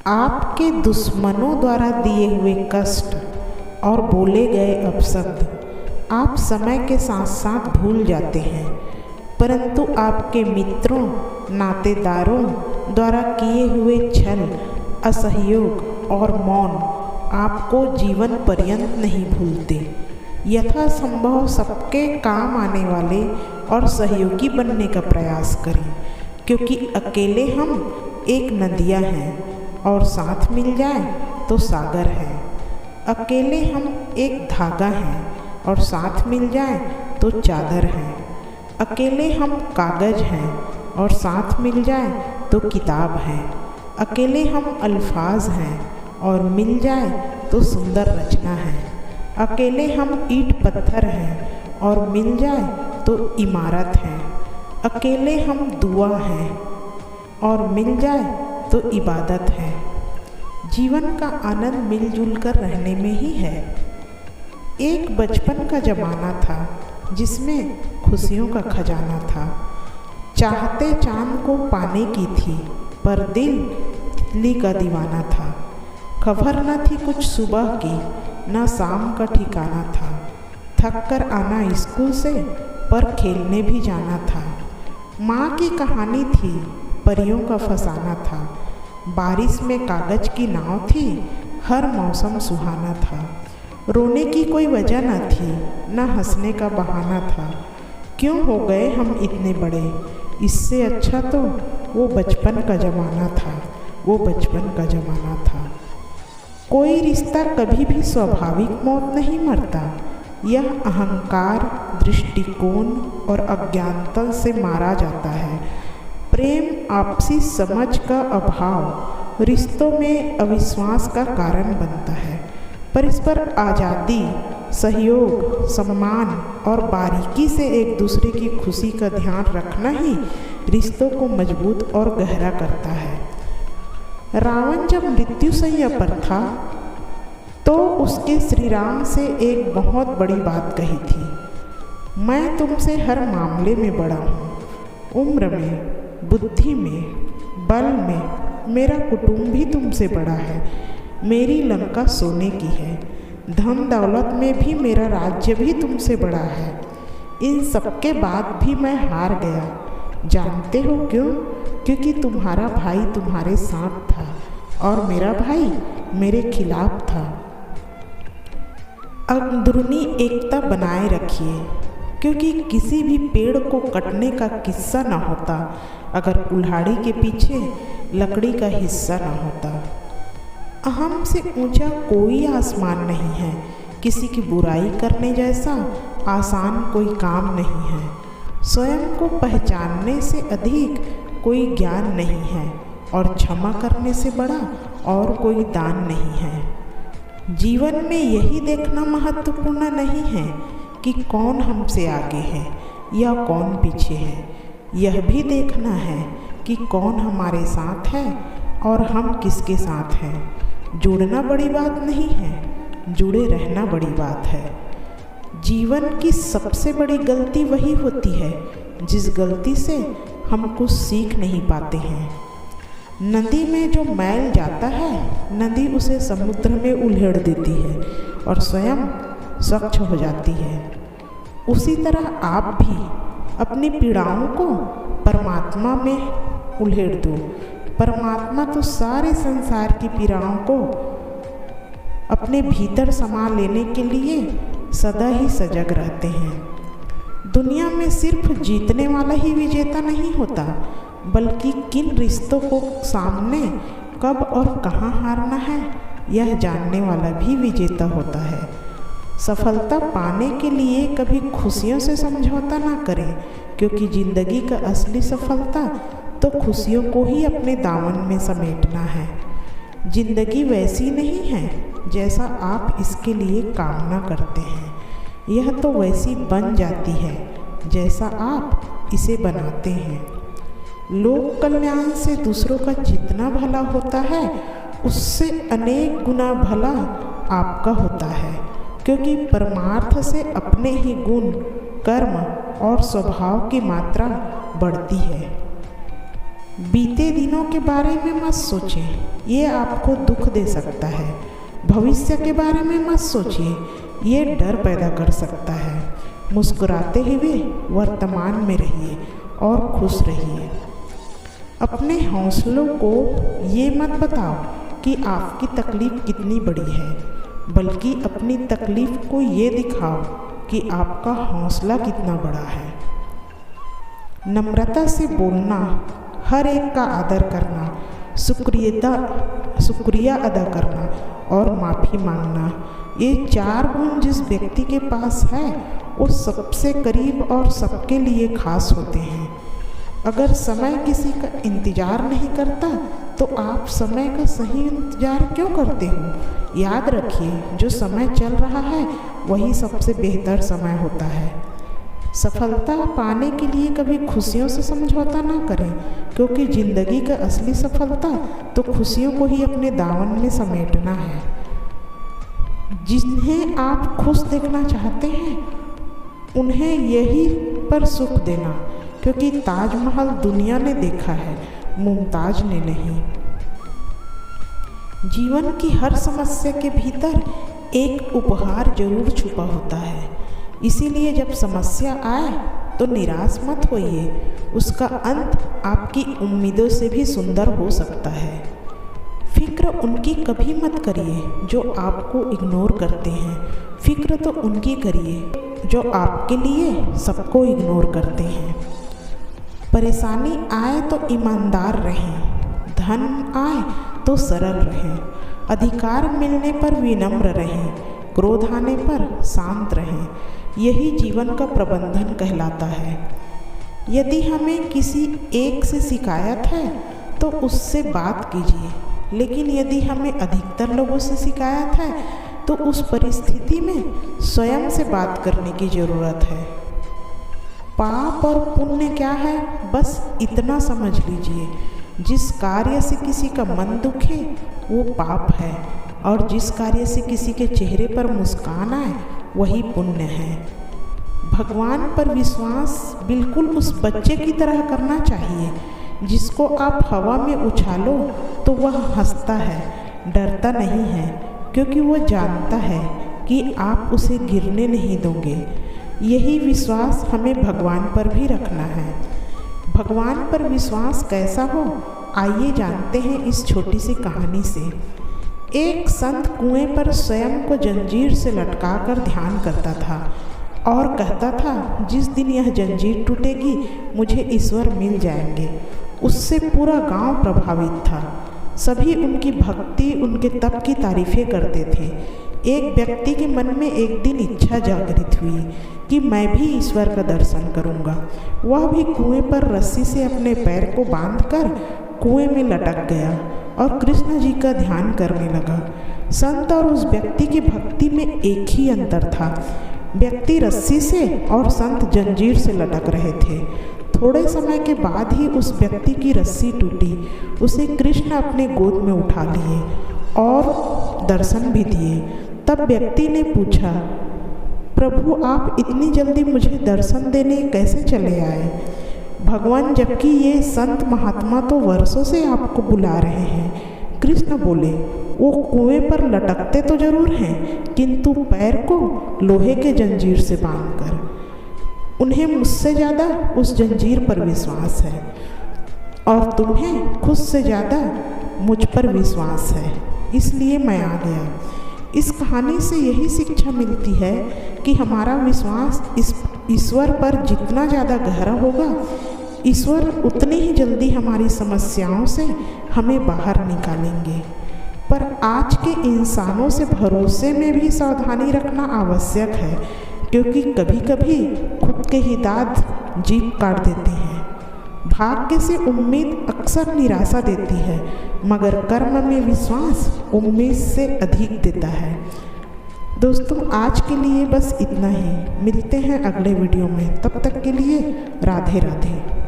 आपके दुश्मनों द्वारा दिए हुए कष्ट और बोले गए अपशब्द आप समय के साथ साथ भूल जाते हैं, परंतु आपके मित्रों नातेदारों द्वारा किए हुए छल, असहयोग और मौन आपको जीवन पर्यंत नहीं भूलते। यथासंभव सबके काम आने वाले और सहयोगी बनने का प्रयास करें, क्योंकि अकेले हम एक नदियाँ हैं और साथ मिल जाए तो सागर है। अकेले हम एक धागा हैं और साथ मिल जाए तो चादर है। अकेले हम कागज़ हैं और साथ मिल जाए तो किताब है। अकेले हम अल्फाज हैं और मिल जाए तो सुंदर रचना है। अकेले हम ईंट पत्थर हैं और मिल जाए तो इमारत है। अकेले हम दुआ हैं और मिल जाए तो इबादत है। जीवन का आनंद मिलजुल कर रहने में ही है। एक बचपन का ज़माना था जिसमें खुशियों का खजाना था। चाहते चांद को पाने की थी, पर दिल तितली का दीवाना था। खबर न थी कुछ सुबह की, न शाम का ठिकाना था। थक कर आना स्कूल से, पर खेलने भी जाना था। माँ की कहानी थी, परियों का फसाना था। बारिश में कागज की नाव थी, हर मौसम सुहाना था। रोने की कोई वजह न थी, न हंसने का बहाना था। क्यों हो गए हम इतने बड़े, इससे अच्छा तो वो बचपन का ज़माना था, वो बचपन का ज़माना था। कोई रिश्ता कभी भी स्वाभाविक मौत नहीं मरता। यह अहंकार, दृष्टिकोण और अज्ञानता से मारा जाता है। प्रेम आपसी समझ का अभाव रिश्तों में अविश्वास का कारण बनता है, पर इस पर आज़ादी, सहयोग, सम्मान और बारीकी से एक दूसरे की खुशी का ध्यान रखना ही रिश्तों को मजबूत और गहरा करता है। रावण जब मृत्युशैया पर था तो उसके श्री राम से एक बहुत बड़ी बात कही थी, मैं तुमसे हर मामले में बड़ा हूँ, उम्र में, बुद्धि में, बल में मेरा कुटुंब भी तुमसे बड़ा है। मेरी लंका सोने की है, धन दौलत में भी मेरा राज्य भी तुमसे बड़ा है। इन सबके बाद भी मैं हार गया। जानते हो क्यों? क्योंकि तुम्हारा भाई तुम्हारे साथ था और मेरा भाई मेरे खिलाफ था। अंदरूनी एकता बनाए रखिए, क्योंकि किसी भी पेड़ को कटने का किस्सा न होता अगर कुल्हाड़ी के पीछे लकड़ी का हिस्सा न होता। अहम से ऊंचा कोई आसमान नहीं है। किसी की बुराई करने जैसा आसान कोई काम नहीं है। स्वयं को पहचानने से अधिक कोई ज्ञान नहीं है और क्षमा करने से बड़ा और कोई दान नहीं है। जीवन में यही देखना महत्वपूर्ण नहीं है कि कौन हमसे आगे है या कौन पीछे है। यह भी देखना है कि कौन हमारे साथ है और हम किसके साथ हैं। जुड़ना बड़ी बात नहीं है, जुड़े रहना बड़ी बात है। जीवन की सबसे बड़ी गलती वही होती है जिस गलती से हम कुछ सीख नहीं पाते हैं। नदी में जो मैल जाता है, नदी उसे समुद्र में उल्हेड़ देती है और स्वयं स्वच्छ हो जाती है। उसी तरह आप भी अपनी पीड़ाओं को परमात्मा में उल्हेड़ दो। परमात्मा तो सारे संसार की पीड़ाओं को अपने भीतर समा लेने के लिए सदा ही सजग रहते हैं। दुनिया में सिर्फ जीतने वाला ही विजेता नहीं होता, बल्कि किन रिश्तों को सामने कब और कहाँ हारना है यह जानने वाला भी विजेता होता है। सफलता पाने के लिए कभी खुशियों से समझौता ना करें, क्योंकि ज़िंदगी का असली सफलता तो खुशियों को ही अपने दामन में समेटना है। ज़िंदगी वैसी नहीं है जैसा आप इसके लिए कामना करते हैं, यह तो वैसी बन जाती है जैसा आप इसे बनाते हैं। लोक कल्याण से दूसरों का जितना भला होता है उससे अनेक गुना भला आपका होता है, क्योंकि परमार्थ से अपने ही गुण, कर्म और स्वभाव की मात्रा बढ़ती है। बीते दिनों के बारे में मत सोचें, ये आपको दुख दे सकता है। भविष्य के बारे में मत सोचिए, ये डर पैदा कर सकता है। मुस्कुराते हुए वर्तमान में रहिए और खुश रहिए। अपने हौसलों को ये मत बताओ कि आपकी तकलीफ़ कितनी बड़ी है, बल्कि अपनी तकलीफ़ को ये दिखाओ कि आपका हौसला कितना बड़ा है। नम्रता से बोलना, हर एक का आदर करना, शुक्रिया अदा करना और माफ़ी मांगना, ये 4 गुण जिस व्यक्ति के पास है वो सबसे करीब और सबके लिए खास होते हैं। अगर समय किसी का इंतज़ार नहीं करता तो आप समय का सही इंतज़ार क्यों करते हो? याद रखिए, जो समय चल रहा है वही सबसे बेहतर समय होता है। सफलता पाने के लिए कभी खुशियों से समझौता ना करें, क्योंकि ज़िंदगी का असली सफलता तो खुशियों को ही अपने दामन में समेटना है। जिन्हें आप खुश देखना चाहते हैं उन्हें यही पर सुख देना, क्योंकि ताजमहल दुनिया ने देखा है, मुमताज ने नहीं। जीवन की हर समस्या के भीतर एक उपहार जरूर छुपा होता है। इसीलिए जब समस्या आए तो निराश मत होइए, उसका अंत आपकी उम्मीदों से भी सुंदर हो सकता है। फिक्र उनकी कभी मत करिए जो आपको इग्नोर करते हैं, फिक्र तो उनकी करिए जो आपके लिए सबको इग्नोर करते हैं। परेशानी आए तो ईमानदार रहें, धन आए तो सरल रहें, अधिकार मिलने पर विनम्र रहें, क्रोध आने पर शांत रहें। यही जीवन का प्रबंधन कहलाता है। यदि हमें किसी एक से शिकायत है तो उससे बात कीजिए, लेकिन यदि हमें अधिकतर लोगों से शिकायत है तो उस परिस्थिति में स्वयं से बात करने की ज़रूरत है। पाप और पुण्य क्या है, बस इतना समझ लीजिए। जिस कार्य से किसी का मन दुखे वो पाप है, और जिस कार्य से किसी के चेहरे पर मुस्कान आए वही पुण्य है। भगवान पर विश्वास बिल्कुल उस बच्चे की तरह करना चाहिए जिसको आप हवा में उछालो तो वह हंसता है, डरता नहीं है, क्योंकि वह जानता है कि आप उसे गिरने नहीं दोगे। यही विश्वास हमें भगवान पर भी रखना है। भगवान पर विश्वास कैसा हो, आइए जानते हैं इस छोटी सी कहानी से। एक संत कुएं पर स्वयं को जंजीर से लटकाकर ध्यान करता था और कहता था, जिस दिन यह जंजीर टूटेगी मुझे ईश्वर मिल जाएंगे। उससे पूरा गांव प्रभावित था। सभी उनकी भक्ति, उनके तप की तारीफें करते थे। एक व्यक्ति के मन में एक दिन इच्छा जागृत हुई कि मैं भी ईश्वर का दर्शन करूंगा। वह भी कुएं पर रस्सी से अपने पैर को बांधकर कुएं में लटक गया और कृष्ण जी का ध्यान करने लगा। संत और उस व्यक्ति की भक्ति में एक ही अंतर था। व्यक्ति रस्सी से और संत जंजीर से लटक रहे थे। थोड़े समय के बाद ही उस व्यक्ति की रस्सी टूटी। उसे कृष्ण अपने गोद में उठा लिए और दर्शन भी दिए। तब व्यक्ति ने पूछा, प्रभु आप इतनी जल्दी मुझे दर्शन देने कैसे चले आए? भगवान, जबकि ये संत महात्मा तो वर्षों से आपको बुला रहे हैं। कृष्ण बोले, वो कुएं पर लटकते तो जरूर हैं, किंतु पैर को लोहे के जंजीर से बांधकर। उन्हें मुझसे ज़्यादा उस जंजीर पर विश्वास है और तुम्हें खुद से ज़्यादा मुझ पर विश्वास है, इसलिए मैं आ गया। इस कहानी से यही शिक्षा मिलती है कि हमारा विश्वास इस ईश्वर पर जितना ज़्यादा गहरा होगा, ईश्वर उतनी ही जल्दी हमारी समस्याओं से हमें बाहर निकालेंगे। पर आज के इंसानों से भरोसे में भी सावधानी रखना आवश्यक है, क्योंकि कभी कभी खुद के ही दांत जीभ काट देते हैं। भाग्य से उम्मीद अक्सर निराशा देती है, मगर कर्म में विश्वास उम्मीद से अधिक देता है। दोस्तों, आज के लिए बस इतना ही। मिलते हैं अगले वीडियो में। तब तक के लिए राधे राधे।